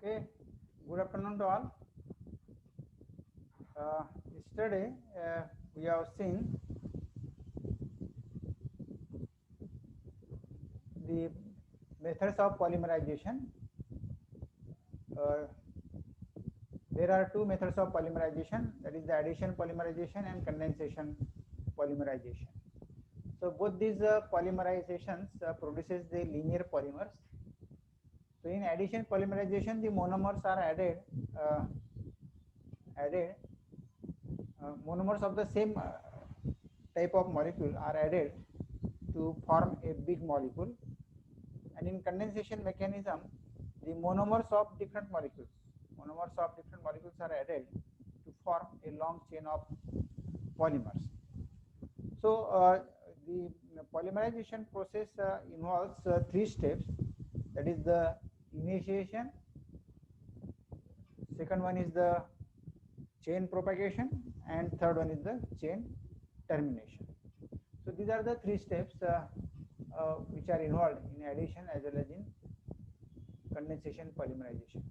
Okay, good afternoon to all. Yesterday we have seen the methods of polymerization. Uh, there are two methods of polymerization, that is the addition polymerization and condensation polymerization. So both these polymerizations produces the linear polymers. So in addition polymerization, the monomers are added monomers of the same type of molecule are added to form a big molecule, and in condensation mechanism the monomers of different molecules are added to form a long chain of polymers. So the polymerization process involves three steps, that is the initiation, second one is the chain propagation, and third one is the chain termination. So these are the three steps which are involved in addition as well as in condensation polymerization.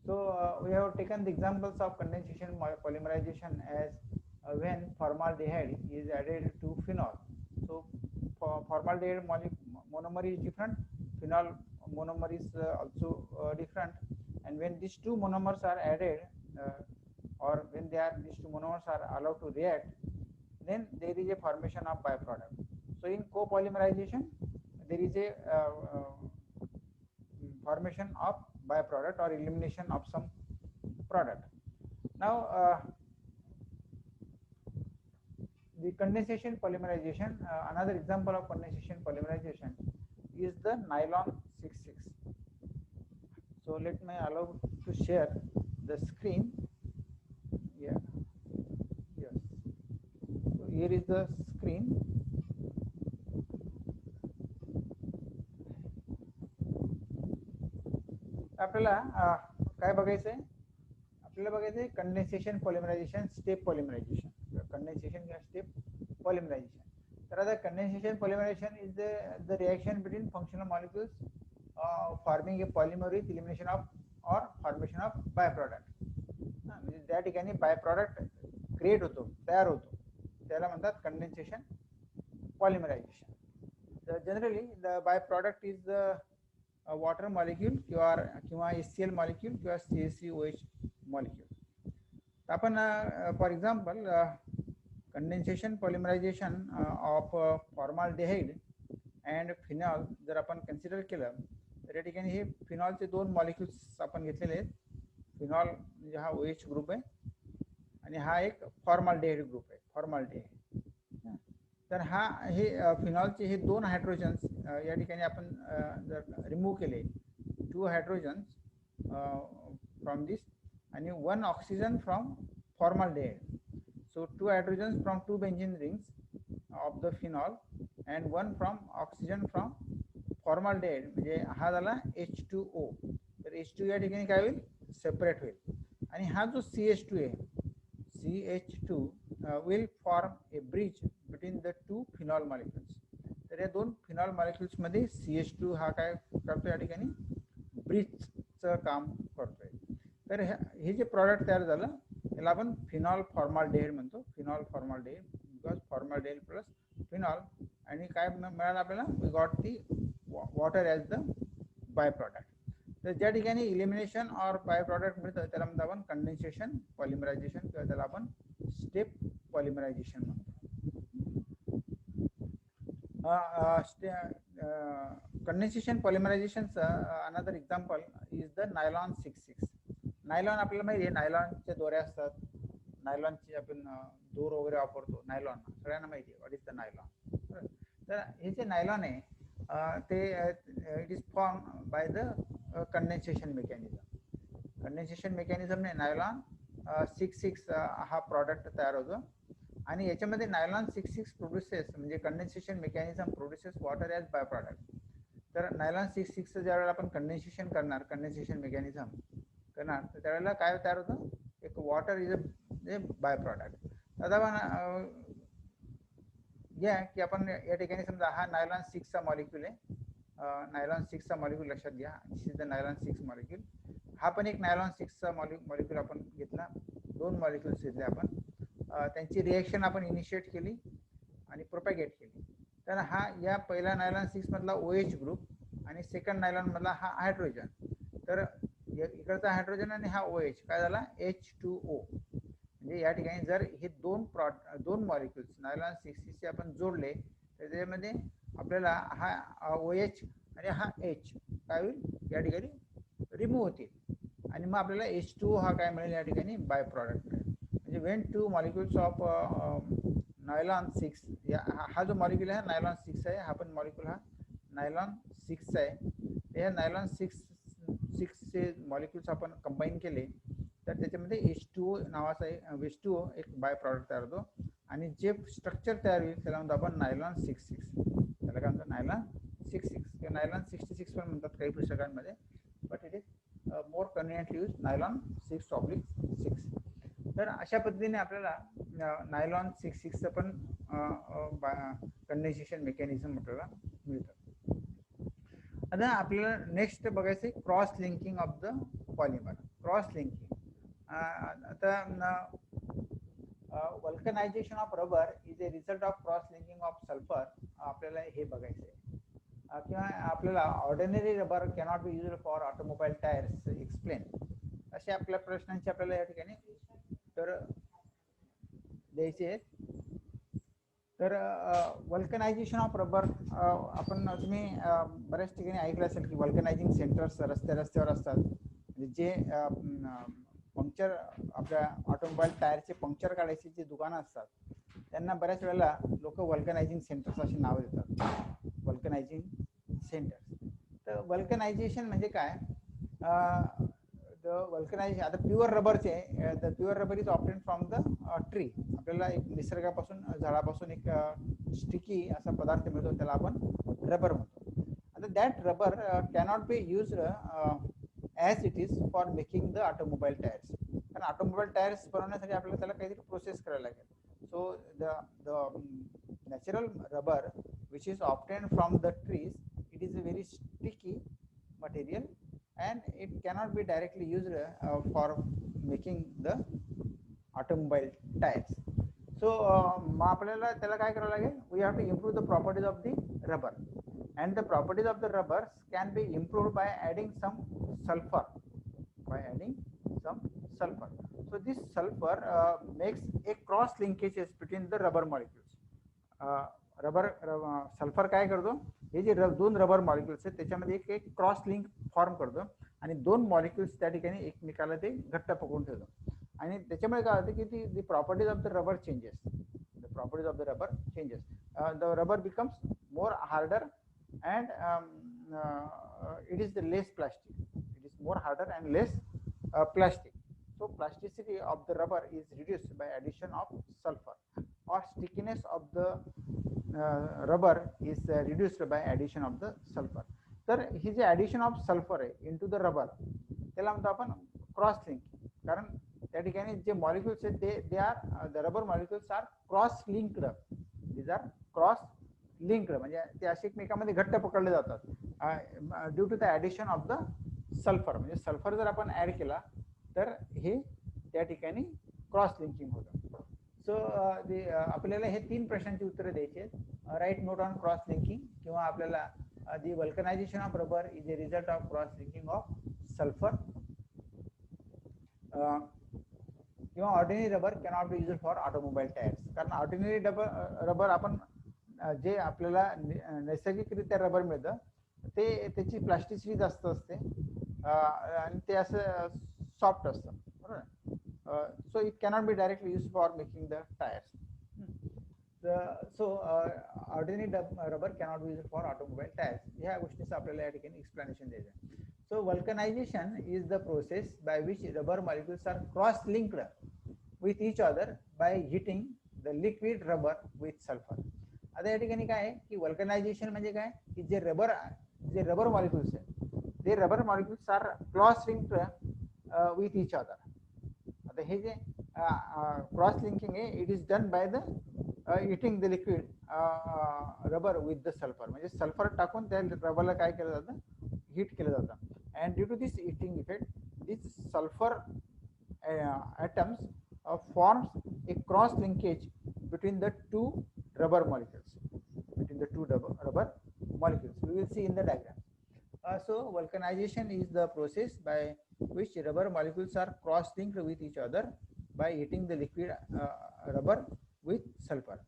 So we have taken the examples of condensation polymerization as when formaldehyde is added to phenol. So formaldehyde monomer is different, phenol monomer is also different, and when these two monomers are added or when these two monomers are allowed to react, then there is a formation of byproduct. So in copolymerization there is a formation of byproduct or elimination of some product. Now the condensation polymerization, another example of condensation polymerization is the nylon 66. So let me allow to share the screen. Yeah, yes. So here is the screen. आपल्याला काय बघायचं आहे, आपल्याला बघायचं आहे condensation polymerization, step polymerization, condensation किंवा step polymerization. तर आता condensation polymerization is the reaction between functional molecules forming a polymer with elimination of और फॉर्मेशन ऑफ बाय प्रोडक्ट. म्हणजे त्या ठिकाणी बाय प्रोडक्ट क्रिएट होतो, तयार होतो, त्याला म्हणतात condensation polymerization. Generally the by product is water molecule किंवा HCl मॉलिक्यूल किंवा CaCOH मॉलिक्यूल. आपण for example condensation polymerization of formaldehyde and phenol जर आपण कन्सिडर केलं तर या ठिकाणी हे फिनॉलचे दोन मॉलिक्यूल्स आपण घेतलेले आहेत. फिनॉल म्हणजे हा OH ग्रुप आहे आणि हा एक फॉर्माल्डिहाइड ग्रुप आहे, फॉर्माल्डिहाइड. तर हे फिनॉलचे हे दोन हायड्रोजन्स या ठिकाणी आपण जर रिमूव्ह केले, 2 हायड्रोजन्स फ्रॉम दिस आणि 1 oxygen from formaldehyde. So 2 hydrogens from 2 benzene rings of the phenol and 1 from oxygen from formaldehyde, म्हणजे हा झाला H2O. तर H2 या ठिकाणी काय होईल, सेपरेट होईल. आणि हा जो CH2 आहे, CH2 will form a bridge between the two phenol molecules. तर या दोन फिनॉल मॉलिक्युल्स मध्ये CH2 हा काय करतो, या ठिकाणी ब्रिजचं काम करतोय. तर हे जे प्रॉडक्ट तयार झालं त्याला आपण फिनॉल फॉर्माल्डिहाइड म्हणतो, phenol formaldehyde, because formaldehyde plus phenol. आणि काय मिळालं आपल्याला, we got the water as the by product. तर ज्या ठिकाणी इलिमिनेशन और बाय प्रॉडक्ट मिळतं त्याला म्हणतो आपण कंडेन्सेशन पॉलिमरायझेशन किंवा त्याला आपण स्टेप पॉलिमरायझेशन म्हणतो. कंडेन्सेशन पॉलिमरायझेशनचं another example is the nylon 66. Nylon आपल्याला माहिती आहे, नायलॉनच्या दोऱ्या असतात, नायलॉनची आपण दोर वगैरे वापरतो, नायलॉन सगळ्यांना माहिती आहे व्हॉट इज द नायलॉन. तर हे जे नायलॉन आहे ते it is form by the condensation mechanism. Condensation मेकॅनिझमने नायलॉन 66 हा प्रॉडक्ट तयार होतो. आणि याच्यामध्ये नायलॉन 66 प्रोड्युसेस, म्हणजे condensation mechanism produces water as by product. तर नायलॉन 66 ज्या वेळेला आपण कंडेन्सेशन करणार, कंडेन्सेशन मेकॅनिझम करणार, तर त्यावेळेला काय तयार होतं, एक water is a bye product. आता आपण घ्या की आपण या ठिकाणी समजा हा नायलॉन 6 चा मॉलिक्यूल आहे, नायलॉन 6 चा मॉलिक्यूल लक्षात घ्या, दिस इज द नायलॉन 6 मॉलिक्यूल. हा पण एक नायलॉन 6चा मॉलिक्यूल आपण घेतला, 2 मॉलिक्युल्स घेतले आपण, त्यांची रिएक्शन आपण इनिशिएट केली आणि प्रोपॅगेट केली. तर हा या पहिला नायलॉन 6 मधला OH ग्रुप आणि सेकंड नायलॉन मधला हा हायड्रोजन. तर इकडचा हायड्रोजन आणि हा OH काय झाला, H2O. म्हणजे या ठिकाणी जर हे दोन मॉलिक्युल्स नायलॉन 6 आपण जोडले तर त्याच्यामध्ये आपल्याला हा OH आणि हा H काय होईल या ठिकाणी रिमूव्ह होतील आणि मग आपल्याला H2O हा काय मिळेल या ठिकाणी बाय प्रॉडक्ट मिळेल. म्हणजे वेन 2 मॉलिक्युल्स ऑफ नायलॉन 6, हा जो मॉलिक्यूल आहे नायलॉन 6 आहे, हा पण मॉलिक्यूल हा नायलॉन 6 आहे. या नायलॉन 6 चे मॉलिक्युल्स आपण कंबाईन केले तर त्याच्यामध्ये H2O नावाचा H2O एक बाय प्रॉडक्ट तयार होतो आणि जे स्ट्रक्चर तयार होईल त्याला म्हणतो आपण नायलॉन 66. त्याला काय म्हणतो, नायलॉन 66 किंवा नायलॉन 66 पण म्हणतात काही पुस्तकांमध्ये, but it is more conveniently use nylon 6/6. तर अशा पद्धतीने आपल्याला नायलॉन 66चं पण कंडेन्सेशन मेकॅनिझम आपल्याला मिळतं. आता आपल्याला नेक्स्ट बघायचं आहे cross linking of the polymer. Cross linking आता vulcanization of rubber is a result of cross linking of sulphur. आपल्याला हे बघायचं आहे किंवा आपल्याला ordinary rubber cannot be used for automobile tyres explain, असे आपल्या प्रश्नांची आपल्याला या ठिकाणी तर द्यायचे आहेत. तर वल्कनायझेशन ऑफ रबर आपण तुम्ही बऱ्याच ठिकाणी ऐकलं असेल की वल्कनायझिंग सेंटर्स रस्त्यावर असतात, जे पंक्चर आपल्या ऑटोमोबाईल टायरचे पंक्चर काढायचे जे दुकानं असतात त्यांना बऱ्याच वेळेला लोक वल्कनायझिंग सेंटर्स अशी नावं देतात, वल्कनायझिंग सेंटर्स. तर वल्कनायझेशन म्हणजे काय, वल्कनायझेशन आता प्युअर रबरचे, the pure rubber is obtain from the tree. आपल्याला एक निसर्गापासून झाडापासून एक स्टिकी असा पदार्थ मिळतो त्याला आपण रबर म्हणतो. आता that rubber cannot be used as it is for making the automobile tyres. कारण ऑटोमोबाईल टायर्स बनवण्यासाठी आपल्याला त्याला काहीतरी प्रोसेस करायला लागेल. So the natural rubber which is obtain from the trees, it is a very sticky material and it cannot be directly used for making the automobile tires. So आपल्याला त्याला काय करावं लागेल, we have to improve the properties of the rubber, and the properties of the rubber can be improved by adding some sulfur. So this sulfur makes a cross linkages between the rubber molecules. Sulphur काय करतो, हे जे दोन rubber molecules आहेत त्याच्यामध्ये एक cross link form करतो आणि दोन मॉलिक्युल्स त्या ठिकाणी एकमेकाला ते घट्ट पकडून ठेवतो आणि त्याच्यामुळे काय होतं की the properties of the rubber changes. The rubber becomes more harder and it is the less plastic. It is more harder and less plastic. So plasticity of the rubber is reduced by addition of sulfur, or stickiness of the rubber is reduced by addition of the sulfur. तर ही जे addition of sulphur आहे into the rubber त्याला म्हणतो आपण cross linking. कारण त्या ठिकाणी जे मॉलिक्युल्स आहेत ते are the rubber molecules are cross linked. These are cross linked म्हणजे ते असे एकमेकांमध्ये घट्ट पकडले जातात due to the addition of the sulphur. म्हणजे सल्फर जर आपण ऍड केला तर हे त्या ठिकाणी क्रॉस लिंकिंग होतं. सो आपल्याला हे 3 प्रश्नांची उत्तरं द्यायची आहेत. Write note on cross linking, किंवा आपल्याला the vulcanization of rubber is a result of cross linking of sulphur, किंवा ordinary rubber cannot be used for automobile tyres. कारण ऑर्डिनरी रबर आपण जे आपल्याला नैसर्गिकरित्या रबर मिळतं ते त्याची प्लास्टिसिटी जास्त असते आणि ते असं सॉफ्ट असतं, बरोबर. So it cannot be directly use for making the tyres. So ordinary rubber cannot B use for automobile tyres. ह्या गोष्टीचं आपल्याला या ठिकाणी एक्सप्लेनेशन द्यायचं आहे. So vulcanization is the process by which rubber molecules are cross-linked with each other by heating the liquid rubber with sulfur. आता या ठिकाणी काय आहे की वल्कनायझेशन म्हणजे काय की जे रबर मॉलिक्युल्स आहेत ते rubber molecules are cross linked with each other. आता हे जे क्रॉस लिंकिंग आहे it is done by the heating the liquid rubber with the sulphur. म्हणजे सल्फर टाकून त्या रबरला काय केलं जातं, हीट केलं जातं. And due to this heating effect, sulfur atoms forms a cross linkage between the two rubber molecules. Rubber molecules. We will see in the diagram. So vulcanization is the process by which rubber molecules are cross-linked with each other by heating the liquid rubber with sulfur.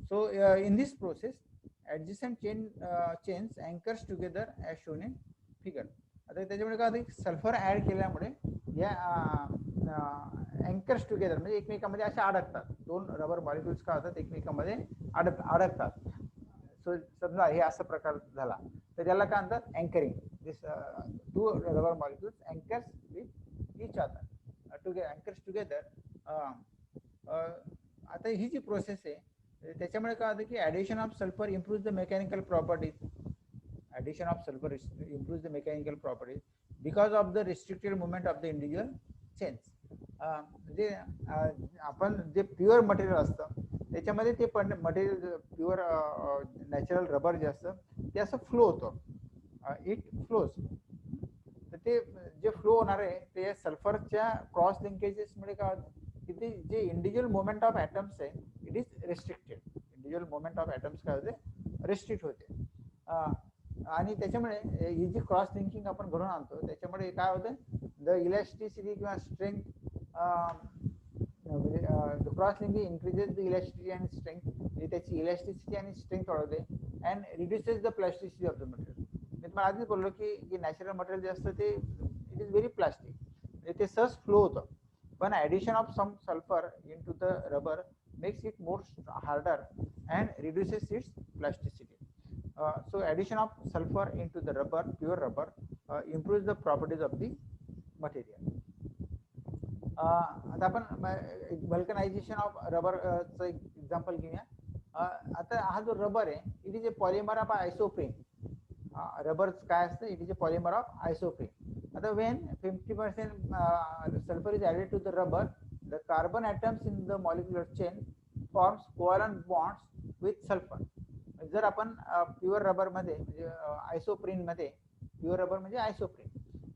So in this process, adjacent chains anchors together as shown in figure. आता त्याच्यामुळे काय होतं, sulphur add केल्यामुळे या anchors together म्हणजे एकमेकांमध्ये असे अडकतात. दोन रबर मॉलिक्युल्स काय होतात, एकमेकांमध्ये अडकतात. सो समजा हे असा प्रकार झाला तर त्याला काय म्हणतात, anchoring. This to rubber molecules anchors with each other anchors together. आता ही जी प्रोसेस आहे त्याच्यामुळे काय होतं की addition of sulphur improve the mechanical properties. Addition of sulfur improves the mechanical properties because of the restricted movement of the individual chains. म्हणजे आपण जे प्युअर मटेरियल असतं त्याच्यामध्ये ते पण मटेरियल प्युअर नॅचरल रबर जे असतं ते असं फ्लो होतं, इट फ्लोज. तर ते जे फ्लो होणार आहे ते सल्फरच्या क्रॉस लिंकेजेसमुळे काय होतं की ते जे इंडिव्हिज्युअल मुवमेंट ऑफ ॲटम्स आहे it is restricted. Individual movement of atoms काय होते, रेस्ट्रिक्ट होते. आणि त्याच्यामुळे ही जी क्रॉस लिंकिंग आपण घडून आणतो त्याच्यामुळे काय होतं, द इलॅस्टिसिटी किंवा strength, the cross linking increases the elasticity and strength. म्हणजे त्याची इलॅस्टिसिटी आणि स्ट्रेंथ वाढवते and reduces the plasticity of the material. मी तुम्हाला आधीच बोललो की नॅचरल मटेरियल जे असतं ते इट इज व्हेरी प्लास्टिक, म्हणजे ते सहज फ्लो होतं. पण addition of some sulphur into the rubber makes it more harder and reduces its plasticity. So addition of sulfur into the rubber, pure rubber, improves the properties of the material. आता आपण vulcanization of rubber चं example घेऊया. आता हा जो rubber आहे it is a polymer of isoprene. Rubber काय असतं, it is a polymer of isoprene. आता when 50% sulfur is added to the rubber, the carbon atoms in the molecular chain forms covalent bonds with sulfur. जर आपण pure rubber मध्ये म्हणजे आयसोप्रीन मध्ये, pure rubber म्हणजे आयसोप्रीन,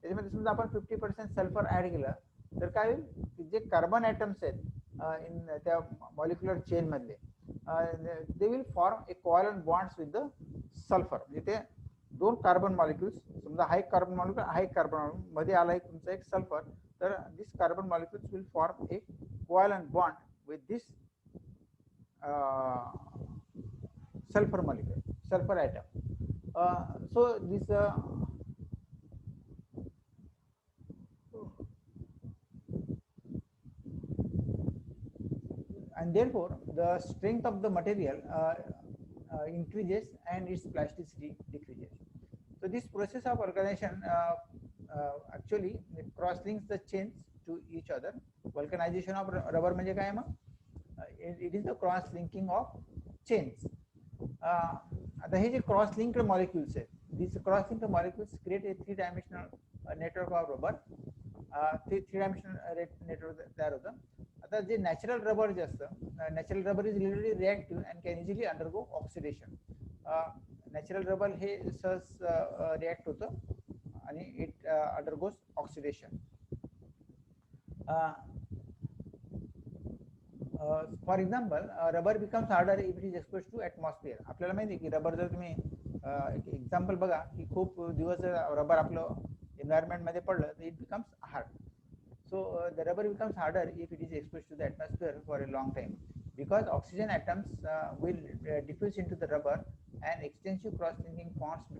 त्याच्यामध्ये समजा आपण 50% सल्फर ऍड केलं तर काय होईल, जे कार्बन ॲटम्स आहेत इन त्या मॉलिक्युलर चेन मधले they will form a covalent bonds with the sulphur. म्हणजे ते दोन कार्बन मॉलिक्युल्स, समजा हा एक कार्बन मॉलिक्युल, हा एक कार्बन मध्ये आला एक तुमचा एक सल्फर, तर this carbon molecules will form a covalent bond with this sulfur molecule, sulfur atom. So this and therefore the strength of the material increases and its plasticity decreases. So this process of vulcanization actually cross links the chains to each other. Vulcanization of rubber म्हणजे काय मग, it is the cross linking of chains. आता हे जे cross linked molecules आहेत, this cross linked molecules create a 3-dimensional network of rubber. ते 3-dimensional network तयार होतं. आता जे नॅचरल रबर जे असतं, natural rubber is relatively reactive and can easily undergo oxidation. Natural rubber हे सहज रिॲक्ट होतं आणि it undergoes oxidation. For example rubber becomes harder if it is expose to atmosphere. आपल्याला माहिती आहे की रबर जर तुम्ही एक्झाम्पल बघा की खूप दिवस रबर आपलं एन्व्हायरमेंटमध्ये पडलं तर it becomes hard. So the rubber becomes harder if it is expose to the atmosphere for a long time because oxygen atoms will diffuse into the rubber and extensive cross linking forms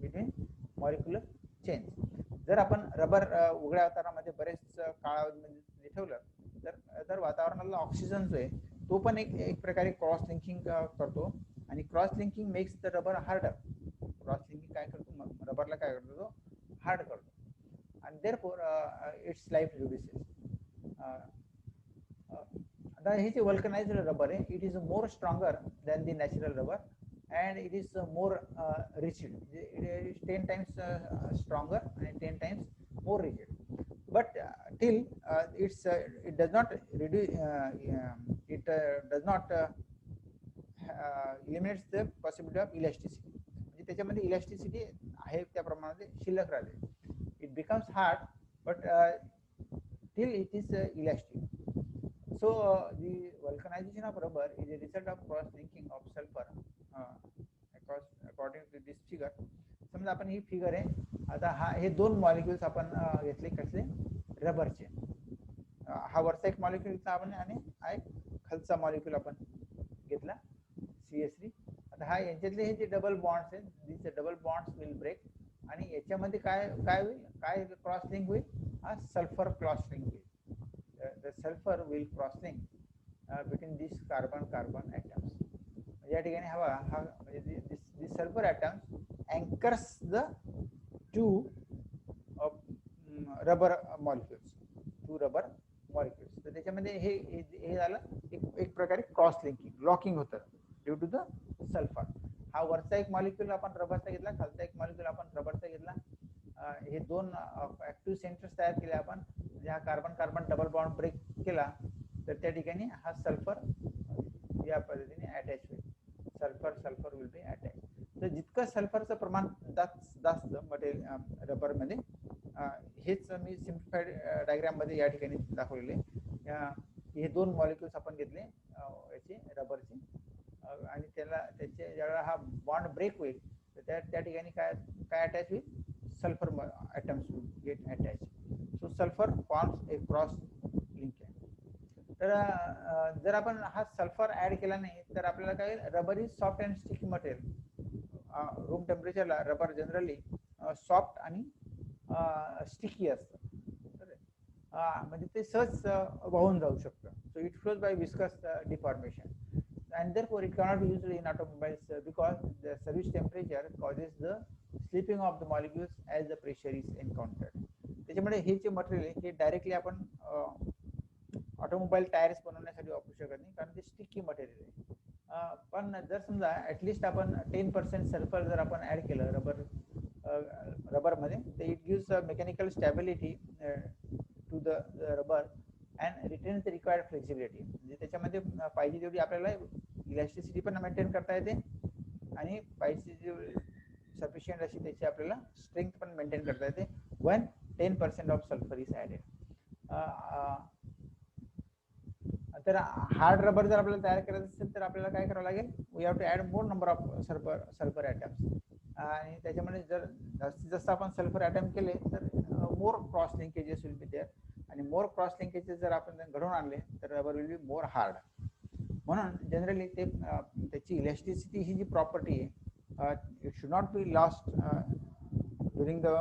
between molecular chains. जर आपण rubber उघड्या वातावरणामध्ये बरेच काळामध्ये ठेवलं तर वातावरणाला oxygen जो आहे तो पण एक प्रकारे क्रॉस लिंकिंग करतो आणि cross linking makes the rubber harder. Cross linking काय करतो, रबरला काय करतो, तो हार्ड करतो आणि देअरफॉर इट्स लाईफ रिड्युसेस. आता हे जे वल्कनाइज्ड रबर आहे it is more stronger than the natural rubber and it is more rigid. म्हणजे इट इज 10 times स्ट्रॉंगर आणि 10 times more rigid. But till it does not reduce, it does not eliminates the possibility of elasticity. म्हणजे त्याच्यामध्ये elasticity आहे त्या प्रमाणात शिल्लक राहते. It becomes hard, but till it is elastic. So the vulcanization of rubber is a result of cross linking of sulfur according to this figure. समजा आपण ही figure आहे, आता हे दोन मॉलिक्युल्स आपण घेतले कसले, रबरचे. हा वरचा एक मॉलिक्यूल घेतला आपण आणि हा एक खालचा मॉलिक्यूल आपण घेतला CH3. आता हा यांच्यातले हे जे डबल बॉन्ड्स आहेत, दिस डबल बॉन्ड्स विल ब्रेक आणि याच्यामध्ये काय काय होईल, काय क्रॉस लिंक होईल, हा सल्फर क्रॉस लिंक होईल. The sulfur will cross link between this carbon carbon atoms. या ठिकाणी हा म्हणजे this sulfur atoms anchors the two rubber molecules, तर त्याच्यामध्ये हे झालं एक प्रकारे क्रॉस लिंकिंग, लॉकिंग होतं ड्यू टू द सल्फर. हा वरचा एक मॉलिक्यूल आपण रबरचा घेतला, खालचा एक मॉलिक्यूल आपण रबरचा घेतला. हे दोन ऍक्टिव्ह सेंटर्स तयार केले आपण, म्हणजे हा carbon carbon double bond break केला तर त्या ठिकाणी हा सल्फर या पद्धतीने अटॅच होईल. Sulphur will be attach. तर जितकं सल्फरचं प्रमाण जास्त मटेरियल रबरमध्ये, हेच मी सिम्प्लिफाईड डायग्राम मध्ये या ठिकाणी दाखवलेले. हे दोन मॉलिक्युल्स आपण घेतले याचे रबरचे आणि त्याचे ज्यावेळेला हा बॉन्ड ब्रेक होईल तर त्या ठिकाणी काय अटॅच होईल, sulphur atoms will get attach. So sulphur forms a cross link आहे. तर जर आपण हा सल्फर ऍड केला नाही तर आपल्याला काय होईल, rubber is soft and sticky material. Room टेम्परेचरला रबर जनरली सॉफ्ट आणि स्टिकी असतं, म्हणजे ते सहज वाहून जाऊ शकतं. So it flows by viscous deformation and therefore it cannot be used in automobiles because the service temperature causes the slipping of the molecules as the pressure is encountered. त्याच्यामुळे हे जे मटेरियल आहे हे डायरेक्टली आपण automobile tyres बनवण्यासाठी वापरू शकत नाही, कारण ते स्टिकी मटेरियल आहे. पण जर समजा ऍटलिस्ट आपण 10% सल्फर जर आपण ऍड केलं रबरमध्ये, तर it gives mechanical stability to the rubber and retains the required flexibility. म्हणजे त्याच्यामध्ये पाहिजे तेवढी आपल्याला इलास्टिसिटी पण मेंटेन करता येते आणि पाहिजे सफिशियंट अशी त्याची आपल्याला स्ट्रेंथ पण मेंटेन करता येते when 10% of sulphur is added. तर हार्ड रबर जर आपल्याला तयार करायचं असेल तर आपल्याला काय करावं लागेल, we have to add more number of sulphur atoms. आणि त्याच्यामध्ये जर जास्तीत जास्त आपण सल्फर ॲटम केले तर more cross linkages will be there, आणि मोर क्रॉस लिंकेजेस जर आपण घडवून आणले तर rubber will be more hard. म्हणून जनरली त्याची इलॅस्टिसिटी ही जी प्रॉपर्टी आहे, it should not be lost during the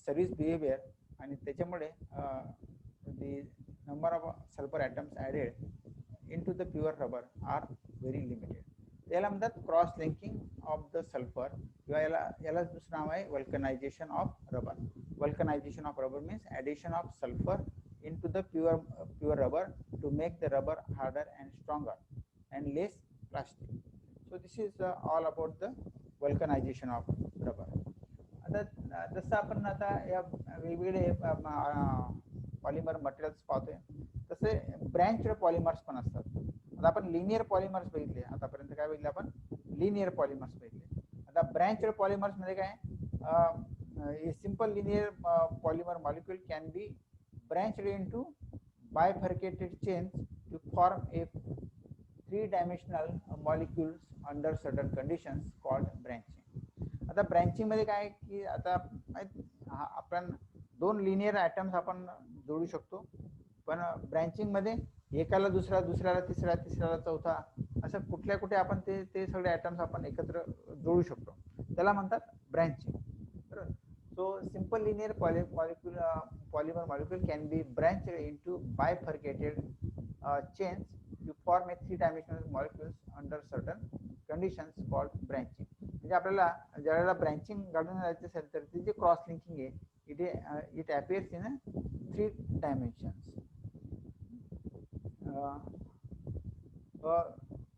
service behaviour, आणि त्याच्यामुळे the number of sulphur atoms added into the pure rubber are very limited. त्याला म्हणतात cross linking of the sulfur, किंवा याला दुसरं नाव आहे वल्कनायझेशन of rubber. Vulcanization of rubber means addition of sulfur into the pure rubber to make the rubber harder and stronger and less plastic. So this is all about the vulcanization of rubber. आता जसं आपण आता या वेगवेगळे polymer materials पाहतोय तसे ब्रँच्ड polymers पण असतात. आता आपण लिनियर पॉलिमर्स बघितले, आतापर्यंत काय बघितले आपण, लिनियर पॉलिमर्स बघितले. आता ब्रँच्ड पॉलिमर्स मध्ये काय, a simple linear polymer molecule can be branched into bifurcated chains to form a three-dimensional molecules under certain conditions called branching. आता ब्रँचिंग मध्ये काय की, आता आपण दोन लिनियर ॲटम्स आपण जोडू शकतो, पण ब्रँचिंग मध्ये एकाला दुसरा, दुसऱ्याला तिसरा, तिसऱ्याला चौथा, असं कुठे आपण ते सगळे ॲटम्स आपण एकत्र जोडू शकतो, त्याला म्हणतात branching. So simple linear polymer molecule can be branched into bifurcated chains to form a three-dimensional molecules under certain conditions called branching. म्हणजे आपल्याला ज्यावेळेला ब्रँचिंग घडून जायचं असेल तर ती जी क्रॉस लिंकिंग आहे it appears in 3 dimensions.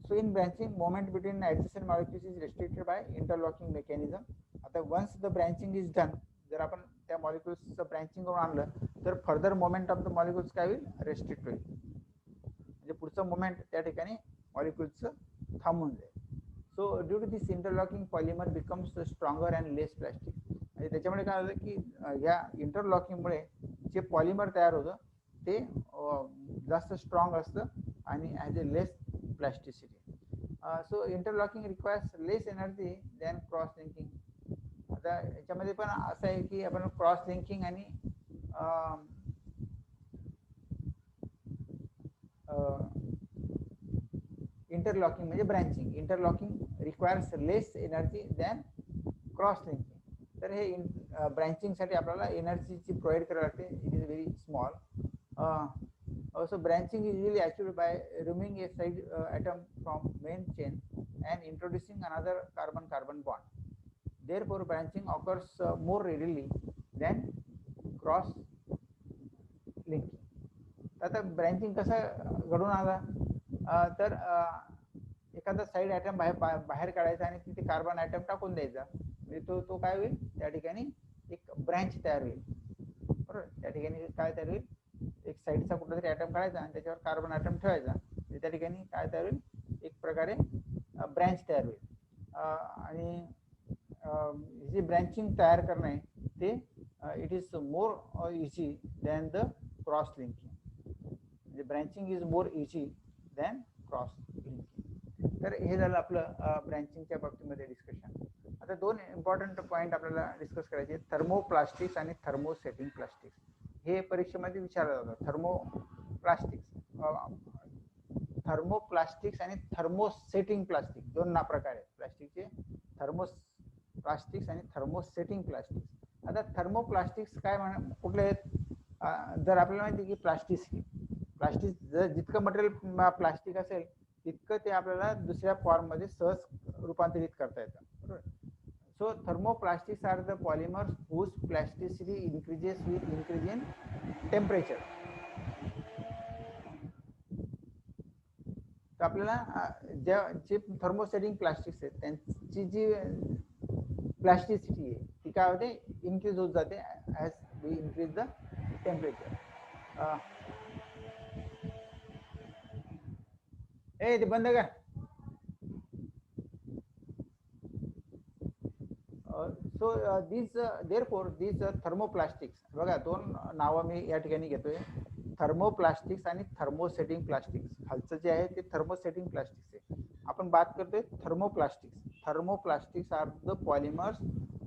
So in branching, moment between adjacent molecules is restricted by interlocking mechanism. आता once the branching is done, जर आपण त्या मॉलिक्युल्सचं ब्रँचिंग करून आणलं तर further moment of the molecules काय होईल, रेस्ट्रिक्ट होईल. म्हणजे पुढचं मोमेंट त्या ठिकाणी मॉलिक्युल्सचं थांबून जाईल. So due to this interlocking polymer becomes stronger and less plastic. म्हणजे त्याच्यामुळे काय होतं की या इंटरलॉकिंगमुळे जे पॉलिमर तयार होतं ते जास्त स्ट्रॉंग असतं आणि has a less plasticity. So interlocking requires less energy than cross linking. आता याच्यामध्ये पण असं आहे की आपण क्रॉस लिंकिंग आणि इंटरलॉकिंग म्हणजे branching. Interlocking requires less energy than cross linking. तर हे ब्रँचिंगसाठी आपल्याला एनर्जीची प्रोव्हाइड करावी लागते. It is very small. Also branching is usually achieved by removing a side atom from main chain and introducing another carbon-carbon bond. Therefore branching occurs more readily than cross linking. आता branching कसं घडून आला तर एखादा side item बाहेर काढायचा आणि तिथे कार्बन ॲटम टाकून द्यायचा, म्हणजे तो काय होईल, त्या ठिकाणी एक ब्रँच तयार होईल. बरोबर, त्या ठिकाणी काय तयार होईल, एक साईडचा कुठला तरी ॲटम काढायचा आणि त्याच्यावर कार्बन ॲटम ठेवायचा, त्या ठिकाणी काय तयार होईल, एक प्रकारे ब्रँच तयार होईल. आणि जी ब्रँचिंग तयार करणे ते it is more easy than the cross linking. म्हणजे branching is more easy than cross linking. तर हे झालं आपलं ब्रँचिंगच्या बाबतीमध्ये डिस्कशन. आता दोन इम्पॉर्टंट पॉईंट आपल्याला डिस्कस करायचे, थर्मोप्लास्टिक्स आणि थर्मोसेटिंग प्लास्टिक्स. हे परीक्षेमध्ये विचारलं जातं. थर्मोप्लास्टिक्स आणि थर्मोसेटिंग प्लास्टिक दोन प्रकार आहेत प्लास्टिकचे, थर्मोप्लास्टिक्स आणि थर्मोसेटिंग प्लास्टिक्स. आता थर्मोप्लास्टिक्स काय कुठले आहेत, जर आपल्याला माहिती की प्लास्टिक जर जितकं मटेरियल प्लास्टिक असेल तितकं ते आपल्याला दुसऱ्या फॉर्ममध्ये सहज रूपांतरित करता येतं. बरोबर. So thermoplastics are the polymers whose plasticity increases with increase in temperature. तर आपल्याला जे थर्मोसेटिंग प्लास्टिक्स आहेत त्यांची जी प्लास्टिसिटी आहे ती काय होते, इन्क्रीज होत जाते as we increase the temperature. ते बंद का. सो therefore these thermoplastics, बघा दोन नावं मी या ठिकाणी घेतोय, थर्मोप्लास्टिक्स आणि थर्मोसेटिंग प्लास्टिक्स. खालचं जे आहे ते थर्मोसेटिंग प्लास्टिक्स आहे, आपण बात करतोय thermoplastics. Thermoplastics are the polymers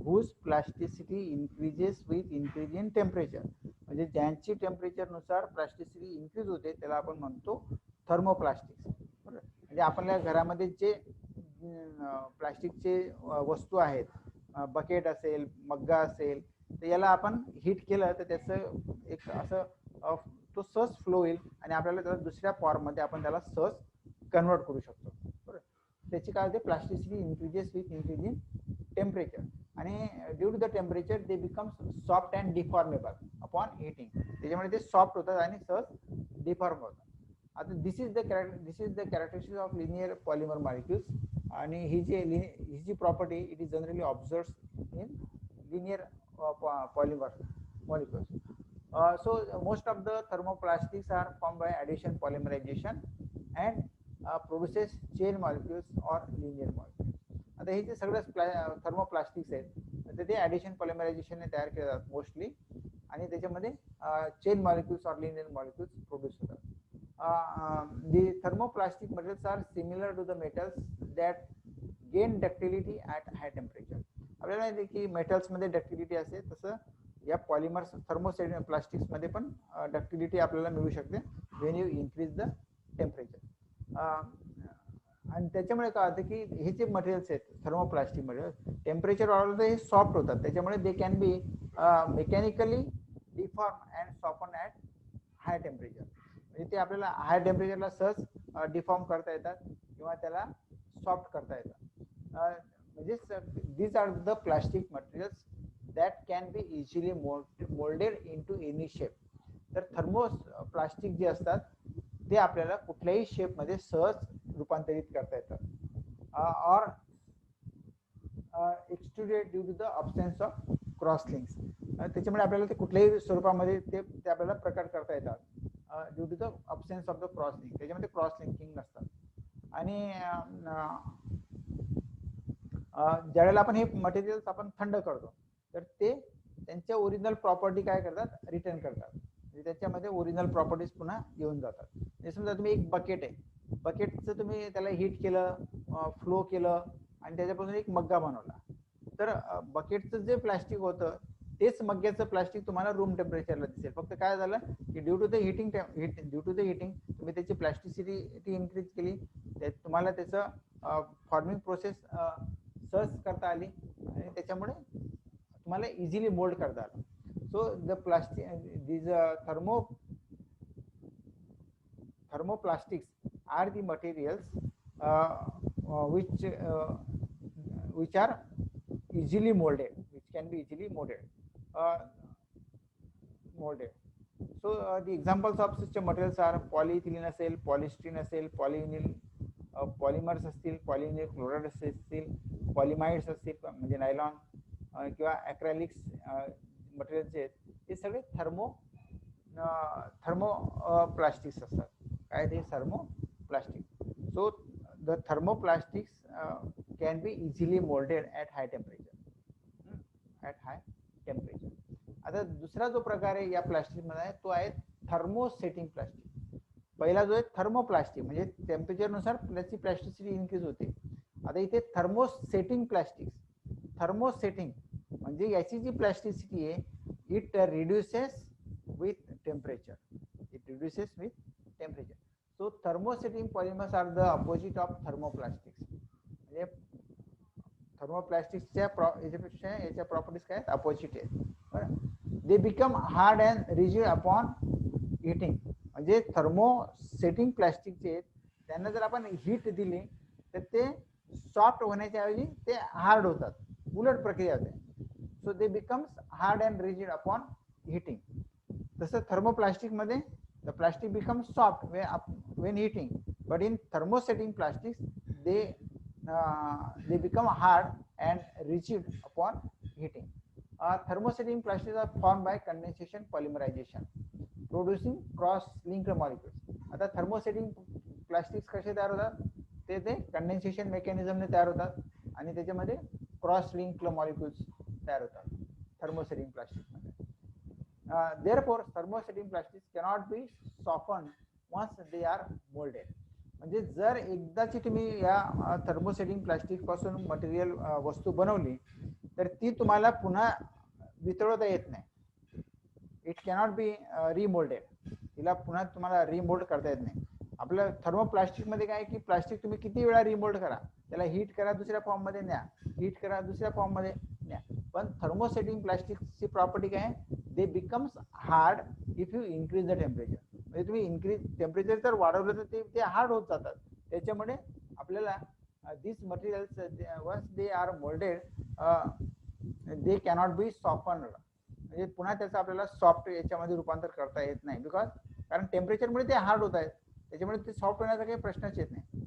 whose plasticity increases with increase in temperature. म्हणजे ज्यांची टेम्परेचरनुसार प्लास्टिसिटी इन्क्रीज होते त्याला आपण म्हणतो थर्मोप्लास्टिक्स. बरोबर. म्हणजे आपल्या घरामध्ये जे प्लास्टिकचे वस्तू आहेत, बकेट असेल, मग्गा असेल, तर याला आपण हीट केलं तर त्याचं एक असं तो सहज फ्लो होईल आणि आपल्याला त्याला दुसऱ्या फॉर्ममध्ये आपण त्याला सहज कन्वर्ट करू शकतो. बरोबर. त्याची काय होते, plasticity increases with increase in temperature आणि due to the temperature they become soft and deformable upon heating. त्याच्यामुळे ते सॉफ्ट होतात आणि सहज डिफॉर्म होतात. आता this is the characteristics of linear polymer molecules. आणि ही जी property it is generally observed in linear polymer molecules. So most of the thermoplastics are formed by addition polymerization and produces chain molecules or linear molecules. आता हे जे सगळे thermoplastics आहेत ते addition पॉलिमरायझेशनने तयार केले जातात मोस्टली आणि त्याच्यामध्ये चेन मॉलिक्युल्स और लिनियर मॉलिक्युल्स प्रोड्यूस होतात. The thermoplastic materials are similar to the metals that gain ductility at high temperature. आपल्याला माहिती आहे की मेटल्स मध्ये डक्टिलिटी असते, तसं या पॉलिमर्स थर्मोसेटिंग प्लास्टिक्स मध्ये पण डक्टिलिटी आपल्याला मिळू शकते when you increase the temperature. आणि त्याच्यामुळे काय होतं की हे जे मटेरियल्स आहेत थर्मोप्लास्टिक मटेरियल टेम्परेचर वाढवलं तर हे सॉफ्ट होतात, त्याच्यामुळे they can be mechanically deform and soften at high temperature. म्हणजे ते आपल्याला हाय टेम्परेचरला सहज डिफॉर्म करता येतात किंवा त्याला सॉफ्ट करता येतात. म्हणजे these are the plastic materials that can be easily molded into any shape. तर थर्मोप्लास्टिक जे असतात ते आपल्याला कुठल्याही शेप मध्ये सहज रूपांतरित करता येतात और extruded due to the absence of cross links. त्याच्यामुळे आपल्याला ते कुठल्याही स्वरूपामध्ये ते आपल्याला प्रकट करता येतात due to the absence of the cross link. त्याच्यामध्ये क्रॉस लिंकिंग नसतात. आणि ज्यावेळेला आपण हे मटेरियल्स आपण थंड करतो तर ते त्यांच्या ओरिजिनल प्रॉपर्टी काय करतात, रिटर्न करतात. त्याच्यामध्ये ओरिजिनल प्रॉपर्टीज पुन्हा येऊन जातात. म्हणजे समजा तुम्ही एक बकेट आहे, बकेटचं तुम्ही त्याला हीट केलं, फ्लो केलं आणि त्याच्यापासून एक मग्गा बनवला, तर बकेटचं जे प्लास्टिक होतं तेच मग्ग्याचं प्लास्टिक तुम्हाला रूम टेम्परेचरला दिसेल. फक्त काय झालं की ड्यू टू द हिटिंग तुम्ही त्याची प्लास्टिसिटी इन्क्रीज केली, तुम्हाला त्याचं फॉर्मिंग प्रोसेस सहज करता आली आणि त्याच्यामुळे तुम्हाला इझिली मोल्ड करता आलं. So the plastic these thermoplastics are the materials which are easily molded, which can be easily molded. So the examples of such materials are polyethylene असेल, polystyrene असेल, polyvinyl पॉलिमर्स असतील, पॉलिव्हिनिल क्लोराइड असतील, पॉलिमाइड्स असतील म्हणजे nylon किंवा acrylics material जे आहेत ते सगळे थर्मोप्लास्टिक्स असतात. काय ते thermoplastic. So the thermoplastics can be easily moulded at high temperature. आता दुसरा जो प्रकार आहे या प्लास्टिकमध्ये आहे तो आहे थर्मोसेटिंग प्लास्टिक. पहिला जो आहे थर्मोप्लास्टिक म्हणजे टेम्परेचरनुसार त्याची प्लास्टिसिटी इन्क्रीज होते. आता इथे थर्मोसेटिंग प्लास्टिक. थर्मोसेटिंग म्हणजे याची जी प्लास्टिसिटी आहे it reduces with temperature. So thermosetting polymers are the opposite of thermoplastics. म्हणजे थर्मोप्लास्टिक्सच्या याच्या प्रॉपर्टीज काय आहेत, अपोजिट आहेत. They become hard and rigid upon heating. म्हणजे थर्मोसेटिंग प्लास्टिक जे आहेत त्यांना जर आपण हीट दिली तर ते सॉफ्ट होण्याच्या ऐवजी ते हार्ड होतात, उलट प्रक्रिया होते. So they becomes hard and rigid upon heating. तसं थर्मोप्लास्टिक मध्ये the plastic becomes soft when heating, but in thermosetting plastics they become hard and rigid upon heating. Thermosetting plastics are formed by condensation polymerization producing cross-linked molecules. आता thermosetting plastics कसे तयार होतात, ते condensation मेकॅनिझमने तयार होतात आणि त्याच्यामध्ये क्रॉस लिंक्ड मॉलिक्युल्स तयार होतात थर्मोसेटिंग प्लास्टिकमध्ये. therefore thermosetting plastics cannot be softened once they are molded. म्हणजे जर एकदाची तुम्ही या थर्मोसेटिंग प्लास्टिक पासून मटेरियल वस्तू बनवली तर ती तुम्हाला पुन्हा वितळवता येत नाही. It cannot be remoulded. तिला पुन्हा तुम्हाला रिमोल्ड करता येत नाही. आपल्या थर्मोप्लास्टिक मध्ये काय की प्लास्टिक तुम्ही किती वेळा रिमोल्ड करा, त्याला हीट करा, दुसऱ्या फॉर्म मध्ये न्या, हीट करा, दुसऱ्या फॉर्म मध्ये न्या. पण थर्मोसेटिंग प्लास्टिकची प्रॉपर्टी काय, दे becomes hard if you increase the temperature. म्हणजे तुम्ही इन्क्रीज टेम्परेचर जर वाढवलं तर ते हार्ड होत जातात. त्याच्यामुळे आपल्याला this materials once they are moulded they cannot be softened. म्हणजे पुन्हा त्याचं आपल्याला सॉफ्ट याच्यामध्ये रूपांतर करता येत नाही. बिकॉज कारण टेम्परेचरमुळे ते हार्ड होत आहेत, त्याच्यामुळे ते सॉफ्ट होण्याचा काही प्रश्नच येत नाही.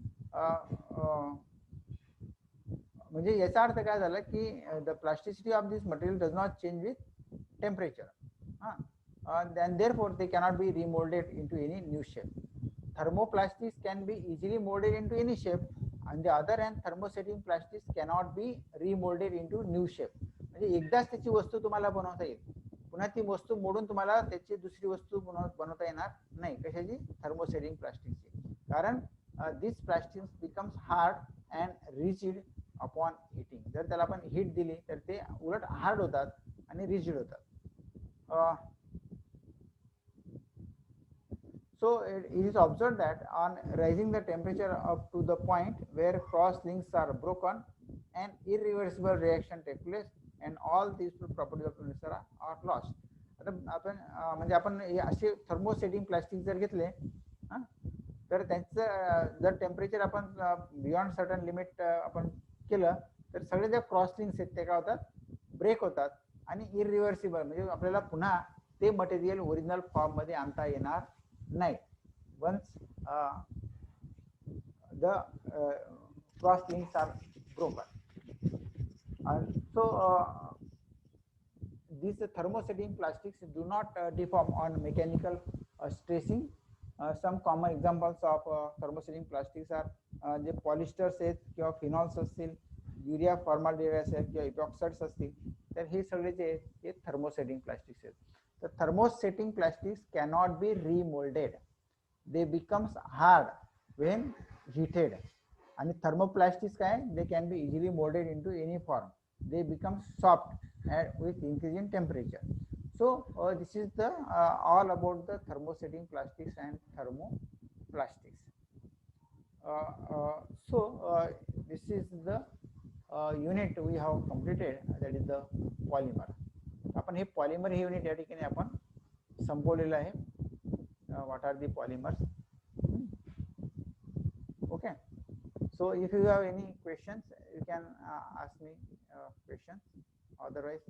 म्हणजे याचा अर्थ काय झाला की the plasticity of this material does not change with temperature. and therefore they cannot be remolded into any new shape. Thermoplastics can be easily molded into any shape. On the other hand, thermosetting plastics cannot be remolded into new shape. म्हणजे एकदाच त्याची वस्तू तुम्हाला बनवता येईल, पुन्हा ती वस्तू मोडून तुम्हाला त्याची दुसरी वस्तू बनवता येणार नाही. कशाची, थर्मोसेटिंग प्लास्टिकची. कारण this plastic becomes hard and rigid upon heating. जर त्याला आपण हीट दिली तर ते उलट हार्ड होतात आणि रिजिड होतात. So it is observed that on rising the temperature up to the point where cross links are broken, an irreversible reaction takes place and all these properties of polyester are lost. आता आपण म्हणजे आपण असे thermosetting plastic जर घेतले तर त्यांचं जर टेम्परेचर आपण बियॉन्ड सर्टन लिमिट आपण केलं तर सगळे जे क्रॉस लिंक्स आहेत ते काय होतात, ब्रेक होतात आणि इरिव्हर्सिबल म्हणजे आपल्याला पुन्हा ते मटेरियल ओरिजिनल फॉर्म मध्ये आणता येणार नाही. Once the cross links are broken. And so these thermosetting plastics do not deform on mechanical stressing. Some common examples of thermosetting plastics are जे पॉलिस्टर्स आहेत किंवा फिनॉल्स असतील, युरिया फॉर्माल्डिहाइड असेल किंवा इपॉक्साइड्स असतील, तर हे सगळे जे आहेत हे थर्मोसेटिंग प्लास्टिक्स आहेत. The thermosetting plastics cannot be remolded. They becomes hard when heated. And thermoplastics they can be easily molded into any form. They become soft with increasing temperature. So this is the all about the thermosetting plastics and thermoplastics. This is the unit we have completed, that is the polymer. आपण हे polymer हे unit या ठिकाणी आपण संपवलेलं आहे. What are the polymers? Okay. So if you have any questions, you can ask me questions. Otherwise